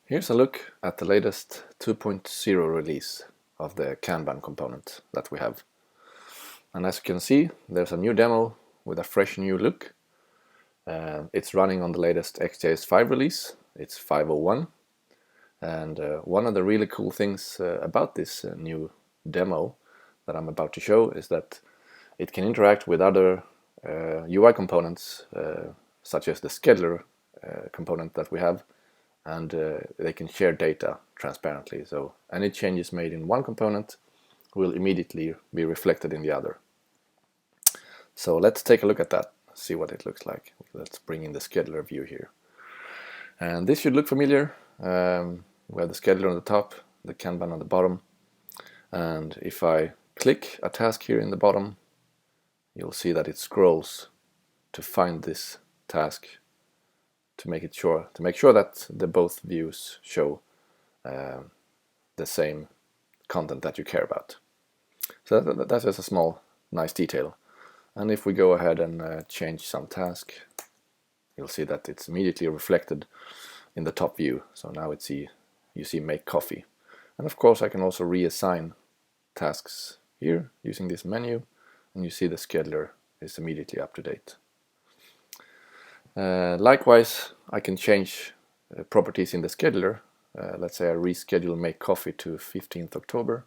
Here's a look at the latest 2.0 release of the Kanban component that we have. And as you can see, there's a new demo with a fresh new look. It's running on the latest Ext JS 5 release. It's 5.01. And one of the really cool things about this new demo that I'm about to show is that it can interact with other UI components, such as the scheduler component that we have, and they can share data transparently. So any changes made in one component will immediately be reflected in the other. So let's take a look at that, see what it looks like. Let's bring in the scheduler view here. And this should look familiar. We have the scheduler on the top, the Kanban on the bottom. And if I click a task here in the bottom, you'll see that it scrolls to find this task to make sure that the both views show the same content that you care about. So that's just a small nice detail. And if we go ahead and change some task, you'll see that it's immediately reflected in the top view. So now you see make coffee. And of course I can also reassign tasks here using this menu, and you see the scheduler is immediately up to date. Likewise, I can change properties in the scheduler. Let's say I reschedule make coffee to 15th October,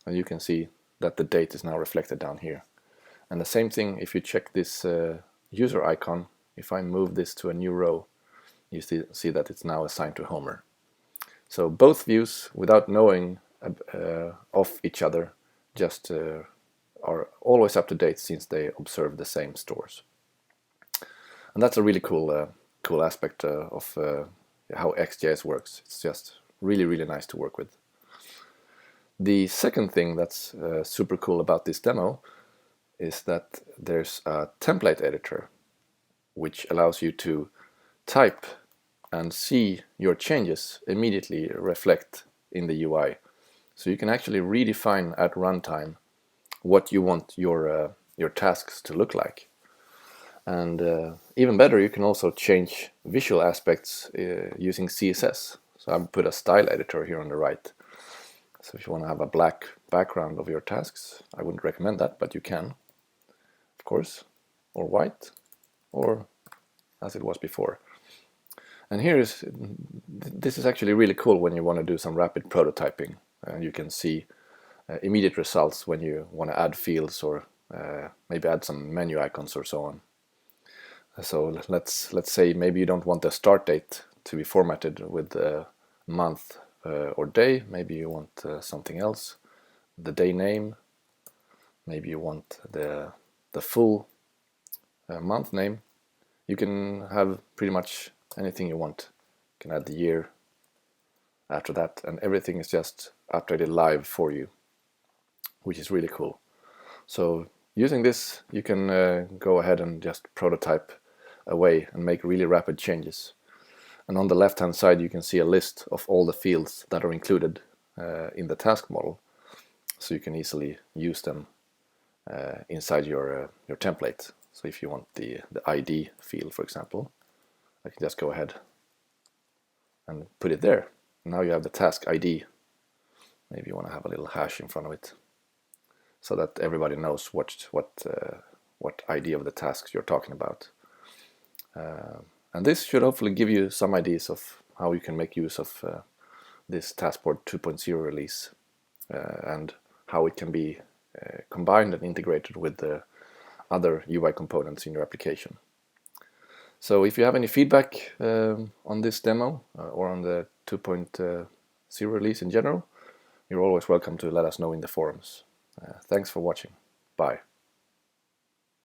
and you can see that the date is now reflected down here. And the same thing if you check this user icon. If I move this to a new row, you see that it's now assigned to Homer. So both views, without knowing of each other, just are always up to date since they observe the same stores. And that's a really cool aspect of how Ext JS works. It's just really nice to work with. The second thing that's super cool about this demo is that there's a template editor which allows you to type and see your changes immediately reflect in the UI. So you can actually redefine at runtime what you want your tasks to look like. And even better, you can also change visual aspects using CSS. So I've put a style editor here on the right. So if you want to have a black background of your tasks, I wouldn't recommend that, but you can, of course, or white, or as it was before. And this is actually really cool when you want to do some rapid prototyping. You can see immediate results when you want to add fields or maybe add some menu icons or so on. So let's say maybe you don't want the start date to be formatted with month or day. Maybe you want something else, the day name. Maybe you want the full month name. You can have pretty much anything you want. You can add the year after that, and everything is just updated live for you, which is really cool. So using this, you can go ahead and just prototype away and make really rapid changes. And on the left hand side you can see a list of all the fields that are included in the task model, so you can easily use them inside your template. So if you want the ID field, for example, I can just go ahead and put it there. Now you have the task ID. Maybe you want to have a little hash in front of it, so that everybody knows what ID of the tasks you're talking about. And this should hopefully give you some ideas of how you can make use of this Taskboard 2.0 release and how it can be combined and integrated with the other UI components in your application. So if you have any feedback on this demo or on the 2.0 release in general, you're always welcome to let us know in the forums. Thanks for watching. Bye.